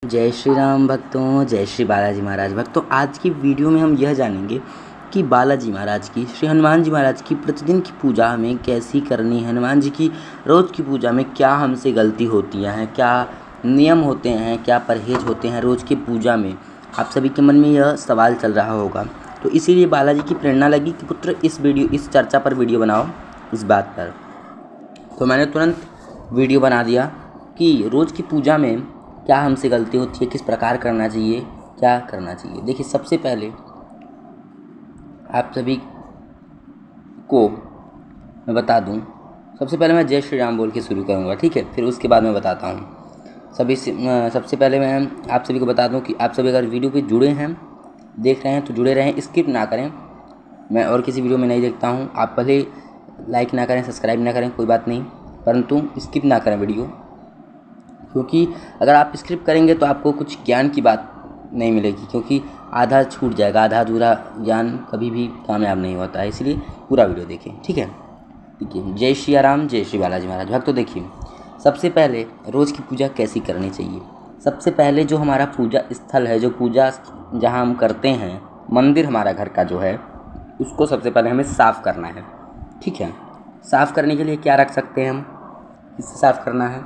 जय श्री राम भक्तों, जय श्री बालाजी महाराज भक्तों। आज की वीडियो में हम यह जानेंगे कि बालाजी महाराज की, श्री हनुमान जी महाराज की प्रतिदिन की पूजा हमें कैसी करनी है। हनुमान जी की रोज़ की पूजा में क्या हमसे गलती होती हैं, क्या नियम होते हैं, क्या परहेज होते हैं रोज़ की पूजा में। आप सभी के मन में यह सवाल चल रहा होगा, तो इसीलिए बालाजी की प्रेरणा लगी कि पुत्र इस चर्चा पर वीडियो बनाओ, इस बात पर। तो मैंने तुरंत वीडियो बना दिया कि रोज़ की पूजा में क्या हमसे गलती होती है, किस प्रकार करना चाहिए, क्या करना चाहिए। देखिए, सबसे पहले आप सभी को मैं बता दूं, सबसे पहले मैं जय श्री राम बोल के शुरू करूंगा, ठीक है। फिर उसके बाद मैं बताता हूं सबसे पहले मैं आप सभी को बता दूं कि आप सभी अगर वीडियो पे जुड़े हैं, देख रहे हैं, तो जुड़े रहें, स्किप ना करें। मैं और किसी वीडियो में नहीं देखता हूं। आप भले लाइक ना करें, सब्सक्राइब ना करें, कोई बात नहीं, परंतु स्किप ना करें वीडियो, क्योंकि अगर आप स्किप करेंगे तो आपको कुछ ज्ञान की बात नहीं मिलेगी, क्योंकि आधा छूट जाएगा। आधा अधूरा ज्ञान कभी भी कामयाब नहीं होता है, इसलिए पूरा वीडियो देखें, ठीक है। देखिए, जय श्री राम, जय श्री बालाजी महाराज भक्तों। देखिए, सबसे पहले रोज़ की पूजा कैसी करनी चाहिए। सबसे पहले जो हमारा पूजा स्थल है, जो पूजा जहाँ हम करते हैं, मंदिर हमारा घर का जो है, उसको सबसे पहले हमें साफ़ करना है, ठीक है। साफ़ करने के लिए क्या रख सकते हैं हम, किससे साफ़ करना है,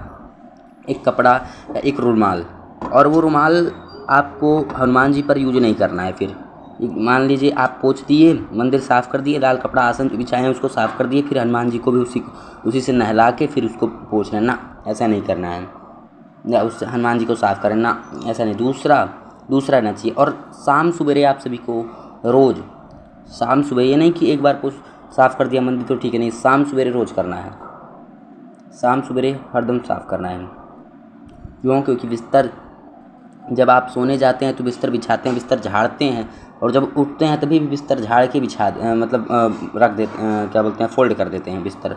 एक कपड़ा या एक रुमाल। और वो रुमाल आपको हनुमान जी पर यूज नहीं करना है। फिर मान लीजिए आप पोंछ दिए, मंदिर साफ़ कर दिए, लाल कपड़ा आसन बिछाए हैं, उसको साफ़ कर दिए, फिर हनुमान जी को भी उसी से नहला के फिर उसको पोंछना है ना, ऐसा नहीं करना है। या उससे हनुमान जी को साफ़ करें ना, ऐसा नहीं। दूसरा रहना चाहिए। और शाम सवेरे आप सभी को रोज़ शाम सुबह, ये नहीं कि एक बार कुछ साफ़ कर दिया मंदिर तो ठीक है, नहीं, शाम सवेरे रोज़ करना है। शाम सवेरे हरदम साफ़ करना है। क्यों? क्योंकि बिस्तर जब आप सोने जाते हैं तो बिस्तर बिछाते हैं, बिस्तर झाड़ते हैं, और जब उठते हैं तभी भी बिस्तर झाड़ के रख देते, क्या बोलते हैं, फोल्ड कर देते हैं बिस्तर।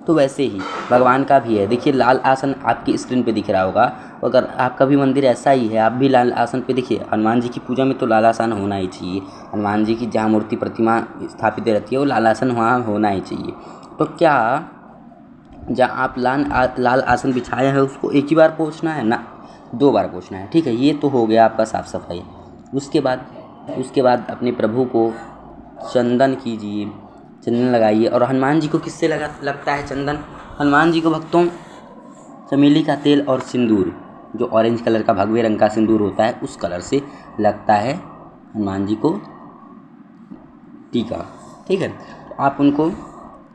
तो वैसे ही भगवान का भी है। देखिए, लाल आसन आपकी स्क्रीन पे दिख रहा होगा। अगर आपका भी मंदिर ऐसा ही है, आप भी लाल आसन पे देखिए। हनुमान जी की पूजा में तो लाल आसन होना ही चाहिए। हनुमान जी की जहाँ मूर्ति प्रतिमा स्थापित रहती है, वो लाल आसन वहाँ होना ही चाहिए। तो क्या जहाँ आप लाल आसन बिछाए हैं उसको एक ही बार पोंछना है ना, 2 बार पोंछना है, ठीक है। ये तो हो गया आपका साफ़ सफाई। उसके बाद अपने प्रभु को चंदन कीजिए, चंदन लगाइए। और हनुमान जी को किससे लगता है चंदन? हनुमान जी को भक्तों चमेली का तेल और सिंदूर, जो ऑरेंज कलर का भगवे रंग का सिंदूर होता है, उस कलर से लगता है हनुमान जी को टीका, ठीक है। तो आप उनको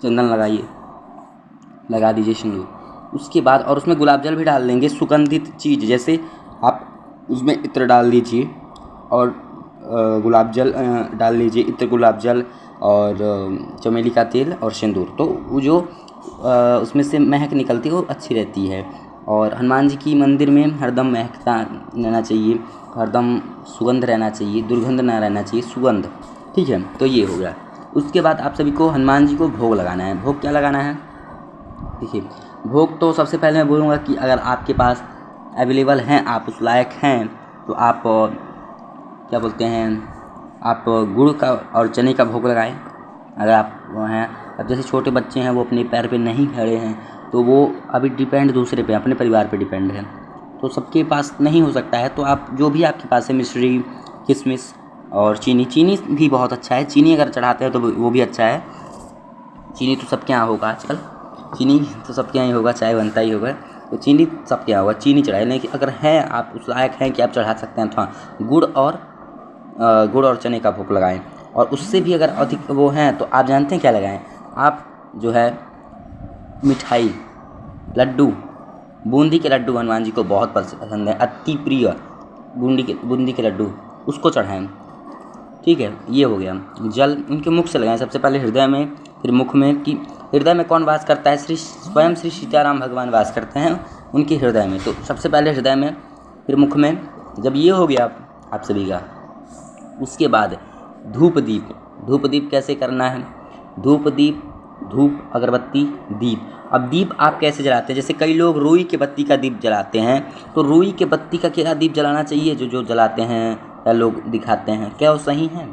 चंदन लगा दीजिए, सिंदूर। उसके बाद और उसमें गुलाब जल भी डाल देंगे, सुगंधित चीज़, जैसे आप उसमें इत्र डाल दीजिए और गुलाब जल डाल लीजिए, इत्र, गुलाब जल और चमेली का तेल और सिंदूर। तो वो जो उसमें से महक निकलती है वो अच्छी रहती है। और हनुमान जी की मंदिर में हरदम महकता रहना चाहिए, हरदम सुगंध रहना चाहिए, दुर्गंध ना रहना चाहिए, सुगंध, ठीक है। तो ये हो गया। उसके बाद आप सभी को हनुमान जी को भोग लगाना है। भोग क्या लगाना है? देखिए, भोग तो सबसे पहले मैं बोलूँगा कि अगर आपके पास अवेलेबल हैं, आप उस लायक हैं, तो आप क्या बोलते हैं, आप गुड़ का और चने का भोग लगाएं। अगर आप वो हैं, अब जैसे छोटे बच्चे हैं, वो अपने पैर पे नहीं खड़े हैं, तो वो अभी डिपेंड दूसरे पे, अपने परिवार पे डिपेंड है, तो सबके पास नहीं हो सकता है। तो आप जो भी आपके पास है, मिश्री, किशमिश और चीनी भी बहुत अच्छा है। चीनी अगर चढ़ाते हैं तो वो भी अच्छा है। चीनी तो सबके यहाँ होगा आजकल, चीनी तो सबके यहाँ ही होगा, चाय बनता ही होगा, तो चीनी सबके यहाँ होगा, चीनी चढ़ाए। लेकिन अगर है, आप उस लायक हैं कि आप चढ़ा सकते हैं, तो हाँ, गुड़ और चने का भोग लगाएं। और उससे भी अगर अधिक वो हैं तो आप जानते हैं क्या लगाएं, आप जो है मिठाई, लड्डू, बूंदी के लड्डू हनुमान जी को बहुत पसंद है, अति प्रिय बूंदी के लड्डू, उसको चढ़ाएं, ठीक है। ये हो गया। जल उनके मुख से लगाएं, सबसे पहले हृदय में, फिर मुख में। कि हृदय में कौन वास करता है? स्वयं श्री सीताराम भगवान वास करते हैं उनके हृदय में। तो सबसे पहले हृदय में, फिर मुख में। जब ये हो गया आप सभी का, उसके बाद धूप दीप कैसे करना है? धूप, अगरबत्ती, दीप। अब दीप आप कैसे जलाते हैं? जैसे कई लोग रुई के बत्ती का दीप जलाते हैं, तो रुई के बत्ती का क्या दीप जलाना चाहिए? जो जलाते हैं या लोग दिखाते हैं, क्या वो सही है?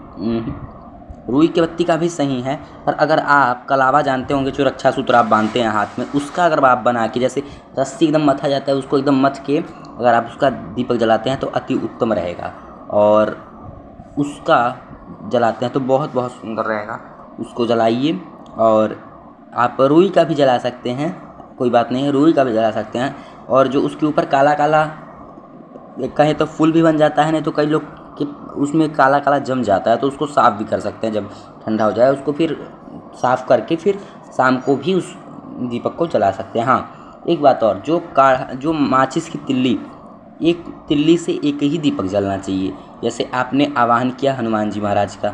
रुई की बत्ती का भी सही है, पर अगर आप कलावा जानते होंगे जो रक्षा सूत्र आप बांधते हैं हाथ में, उसका अगर आप बना के जैसे रस्सी एकदम मथा जाता है उसको एकदम मथ के अगर आप उसका दीपक जलाते हैं तो अति उत्तम रहेगा, और उसका जलाते हैं तो बहुत बहुत सुंदर रहेगा। उसको जलाइए। और आप रुई का भी जला सकते हैं, कोई बात नहीं है, रुई का भी जला सकते हैं। और जो उसके ऊपर काला काला कहें तो फूल भी बन जाता है, नहीं तो कई लोग कि उसमें काला काला जम जाता है तो उसको साफ़ भी कर सकते हैं। जब ठंडा हो जाए उसको फिर साफ़ करके फिर शाम को भी उस दीपक को जला सकते हैं। हाँ, एक बात और, जो माचिस की तिल्ली, एक तिल्ली से एक ही दीपक जलना चाहिए। जैसे आपने आवाहन किया हनुमान जी महाराज का,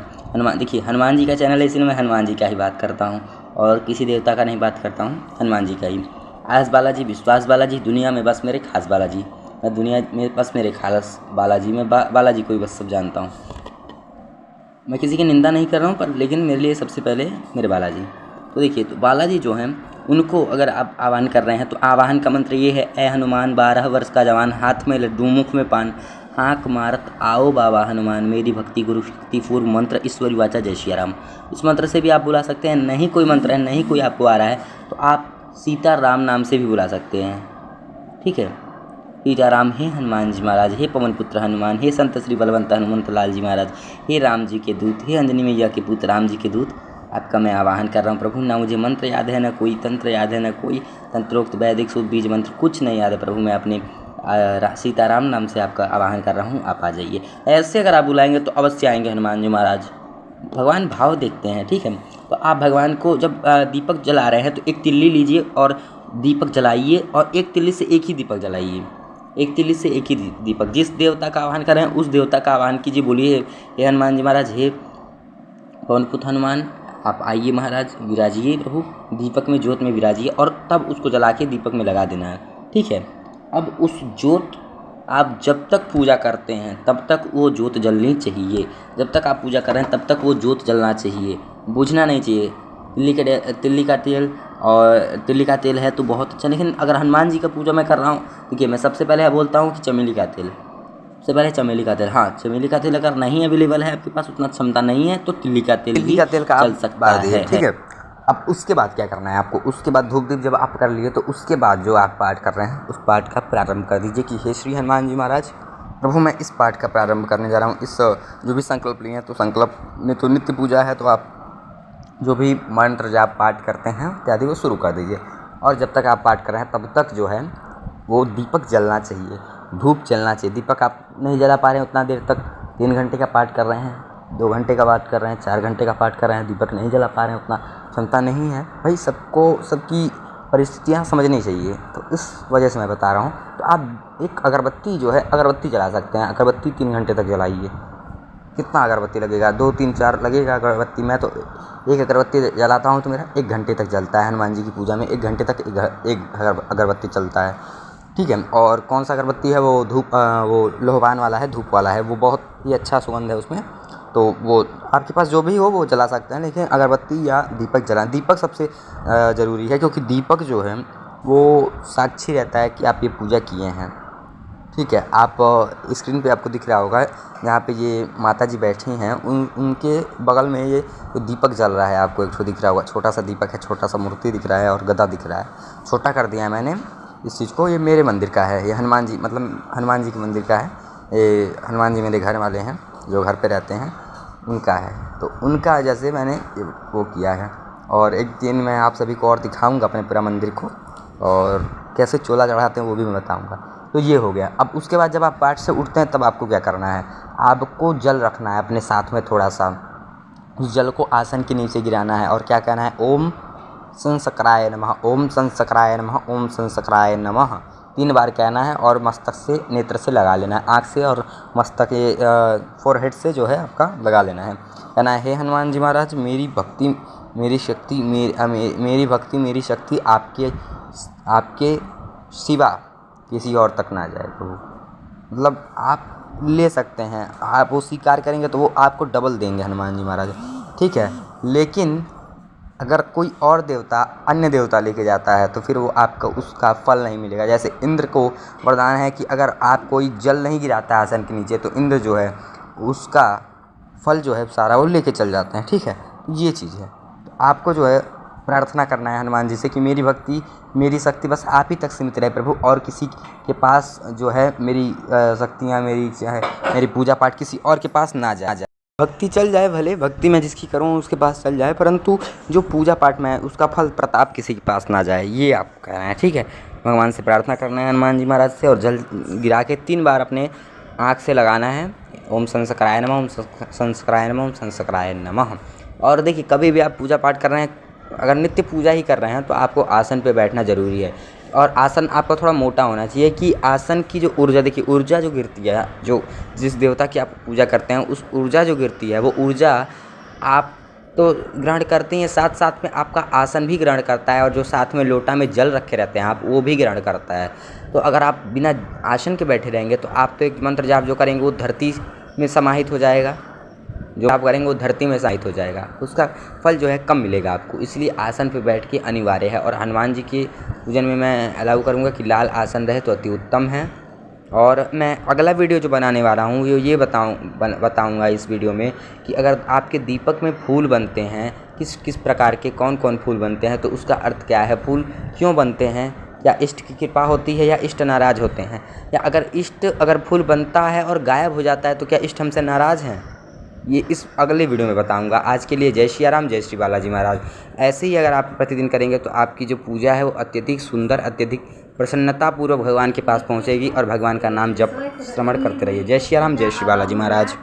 देखिए हनुमान जी का चैनल है इसलिए मैं हनुमान जी का ही बात करता हूँ और किसी देवता का नहीं बात करता हूँ, हनुमान जी का ही। आस बालाजी, विश्वास बालाजी, दुनिया में बस मेरे खास बालाजी। मैं दुनिया में बस मेरे खास बालाजी, मैं बालाजी को ही बस सब जानता हूँ। मैं किसी की निंदा नहीं कर रहा हूँ, पर लेकिन मेरे लिए सबसे पहले मेरे बालाजी। तो देखिए, तो बालाजी जो हैं उनको अगर आप आह्वान कर रहे हैं तो आवाहन का मंत्र ये है, ए हनुमान 12 वर्ष का जवान, हाथ में लड्डू मुख में पान, हाँक मारत आओ बाबा हनुमान, मेरी भक्ति गुरु शक्ति पूर्व मंत्र ईश्वरी वाचा जय श्री राम। इस मंत्र से भी आप बुला सकते हैं। नहीं कोई मंत्र है, नहीं कोई आपको आ रहा है तो आप सीता राम नाम से भी बुला सकते हैं। ठीक है, सीताराम, हे हनुमान जी महाराज, हे पवन पुत्र हनुमान, हे संत श्री बलवंत हनुमंत लाल जी महाराज, हे राम जी के दूत, हे अंजनी मैया के पुत्र राम जी के दूत, आपका मैं आवाहन कर रहा हूँ प्रभु। ना मुझे मंत्र याद है, ना कोई तंत्र याद है, ना कोई तंत्रोक्त वैदिक शुभ बीज मंत्र कुछ नहीं याद है प्रभु। मैं अपने सीताराम नाम से आपका आवाहन कर रहा हूँ, आप आ जाइए। ऐसे अगर आप बुलाएंगे तो अवश्य आएंगे हनुमान जी महाराज। भगवान भाव देखते हैं। ठीक है, तो आप भगवान को जब दीपक जला रहे हैं तो एक तिल्ली लीजिए और दीपक जलाइए, और एक तिल्ली से एक ही दीपक जलाइए, एक तिल्ली से एक ही दीपक। जिस देवता का आह्वान कर रहे हैं उस देवता का आह्वान कीजिए। बोलिए, हे हनुमान जी महाराज, हे पवन पुत्र हनुमान, आप आइए महाराज, विराजिए प्रभु, दीपक में ज्योत में विराजिए, और तब उसको जला के दीपक में लगा देना है। ठीक है, अब उस ज्योत आप जब तक पूजा करते हैं तब तक वो ज्योत जलनी चाहिए। जब तक आप पूजा कर रहे हैं तब तक वो ज्योत जलना चाहिए, बुझना नहीं चाहिए। तिल्ली का तेल है तो बहुत अच्छा, लेकिन अगर हनुमान जी का पूजा मैं कर रहा हूँ, देखिए मैं सबसे पहले बोलता हूँ कि चमेली का तेल, सबसे पहले चमेली का तेल। हाँ, चमेली का तेल अगर नहीं अवेलेबल है, आपके पास उतना क्षमता नहीं है, तो तिल्ली का तेल का चल सकता है। ठीक है, अब उसके बाद क्या करना है आपको? उसके बाद धूप दीप जब आप कर लिए तो उसके बाद जो आप पाठ कर रहे हैं उस पाठ का प्रारंभ कर दीजिए कि हे श्री हनुमान जी महाराज, प्रभु मैं इस पाठ का प्रारंभ करने जा रहा हूँ। इस जो भी संकल्प लिए हैं तो संकल्प में तो नित्य पूजा है, तो आप जो भी मंत्र जाप पाठ करते हैं इत्यादि वो शुरू कर दीजिए। और जब तक आप पाठ कर रहे हैं तब तक जो है वो दीपक जलना चाहिए, धूप जलना चाहिए। दीपक आप नहीं जला पा रहे हैं उतना देर तक, 3 घंटे का पाठ कर रहे हैं, 2 घंटे का पाठ कर रहे हैं, 4 घंटे का पाठ कर रहे हैं, दीपक नहीं जला पा रहे हैं, उतना क्षमता नहीं है भाई। सबको सबकी परिस्थितियाँ समझनी चाहिए, तो इस वजह से मैं बता रहा हूँ। तो आप एक अगरबत्ती जो है, अगरबत्ती जला सकते हैं। अगरबत्ती 3 घंटे तक जलाइए। कितना अगरबत्ती लगेगा? 2, 3, 4 लगेगा अगरबत्ती। मैं तो एक अगरबत्ती जलाता हूँ तो मेरा 1 घंटे तक जलता है। हनुमान जी की पूजा में 1 घंटे तक एक अगरबत्ती चलता है। ठीक है, और कौन सा अगरबत्ती है? वो वो लोहवान वाला है, धूप वाला है, वो बहुत ही अच्छा सुगंध है उसमें। तो वो आपके पास जो भी हो वो जला सकते हैं, लेकिन अगरबत्ती या दीपक जलाएं। दीपक सबसे ज़रूरी है, क्योंकि दीपक जो है वो साक्षी रहता है कि आप ये पूजा किए हैं। ठीक है, आप स्क्रीन पे आपको दिख रहा होगा यहाँ पे ये माता जी बैठी हैं, उनके बगल में ये दीपक जल रहा है, आपको एक दिख रहा होगा। छोटा सा दीपक है, छोटा सा मूर्ति दिख रहा है और गदा दिख रहा है। छोटा कर दिया है मैंने इस चीज़ को। ये मेरे मंदिर का है, ये हनुमान जी, मतलब हनुमान जी के मंदिर का है। ये हनुमान जी मेरे घर वाले हैं जो घर पे रहते हैं, उनका है। तो उनका जैसे मैंने वो किया है। और एक दिन मैं आप सभी को और दिखाऊंगा अपने पूरा मंदिर को, और कैसे चोला चढ़ाते हैं वो भी मैं बताऊंगा। तो ये हो गया। अब उसके बाद जब आप पाठ से उठते हैं तब आपको क्या करना है? आपको जल रखना है अपने साथ में थोड़ा सा। उस जल को आसन के नीचे गिराना है और क्या कहना है? ओम संसक्राय नमः, ओम संसक्राय नमः, ओम संसक्राय नमः 3 बार कहना है। और मस्तक से, नेत्र से लगा लेना है, आँख से और मस्तक के फोरहेड से जो है आपका लगा लेना है। कहना है, हे हनुमान जी महाराज, मेरी भक्ति मेरी शक्ति मेरी भक्ति मेरी शक्ति आपके सिवा किसी और तक ना जाए प्रभु। मतलब आप ले सकते हैं, आप वो स्वीकार करेंगे तो वो आपको डबल देंगे हनुमान जी महाराज। ठीक है, लेकिन अगर कोई और देवता, अन्य देवता लेके जाता है तो फिर वो आपको उसका फल नहीं मिलेगा। जैसे इंद्र को वरदान है कि अगर आप कोई जल नहीं गिराता है आसन के नीचे तो इंद्र जो है उसका फल जो है सारा वो लेके चल जाते हैं। ठीक है, ये चीज़ है। तो आपको जो है प्रार्थना करना है हनुमान जी से कि मेरी भक्ति, मेरी शक्ति बस आप ही तक सीमित रहे प्रभु, और किसी के पास जो है मेरी शक्तियाँ, मेरी चाहे मेरी पूजा पाठ किसी और के पास ना जाए। भक्ति चल जाए भले, भक्ति मैं जिसकी करूँ उसके पास चल जाए, परंतु जो पूजा पाठ में है उसका फल प्रताप किसी के पास ना जाए, ये आपको कहना है। ठीक है, भगवान से प्रार्थना करना है हनुमान जी महाराज से, और जल गिरा के 3 बार अपने आँख से लगाना है। ओम संस्कराय नमः, ओम संस्कराय नमः, ओम संस्कराय नमः। और देखिए, कभी भी आप पूजा पाठ कर रहे हैं, अगर नित्य पूजा ही कर रहे हैं तो आपको आसन पे बैठना ज़रूरी है, और आसन आपका थोड़ा मोटा होना चाहिए कि आसन की जो ऊर्जा, देखिए ऊर्जा जो गिरती है, जो जिस देवता की आप पूजा करते हैं उस ऊर्जा जो गिरती है, वो ऊर्जा आप तो ग्रहण करते हैं, साथ साथ में आपका आसन भी ग्रहण करता है, और जो साथ में लोटा में जल रखे रहते हैं आप, वो भी ग्रहण करता है। तो अगर आप बिना आसन के बैठे रहेंगे तो आप तो एक मंत्र जाप जो करेंगे वो धरती में समाहित हो जाएगा, जो आप करेंगे वो धरती में समाहित हो जाएगा, उसका फल जो है कम मिलेगा आपको। इसलिए आसन पे बैठ के अनिवार्य है, और हनुमान जी के पूजन में मैं अलाउ करूँगा कि लाल आसन रहे तो अति उत्तम है। और मैं अगला वीडियो जो बनाने वाला हूँ ये बताऊँगा इस वीडियो में कि अगर आपके दीपक में फूल बनते हैं, किस किस प्रकार के कौन कौन फूल बनते हैं, तो उसका अर्थ क्या है, फूल क्यों बनते हैं, या इष्ट की कृपा होती है या इष्ट नाराज़ होते हैं, या अगर फूल बनता है और गायब हो जाता है तो क्या इष्ट हमसे नाराज़ हैं, ये इस अगले वीडियो में बताऊंगा। आज के लिए जय श्री राम, जय श्री बालाजी महाराज। ऐसे ही अगर आप प्रतिदिन करेंगे तो आपकी जो पूजा है वो अत्यधिक सुंदर, अत्यधिक प्रसन्नतापूर्वक भगवान के पास पहुंचेगी, और भगवान का नाम जप श्रवण करते रहिए। जय श्री राम, जय श्री बालाजी महाराज।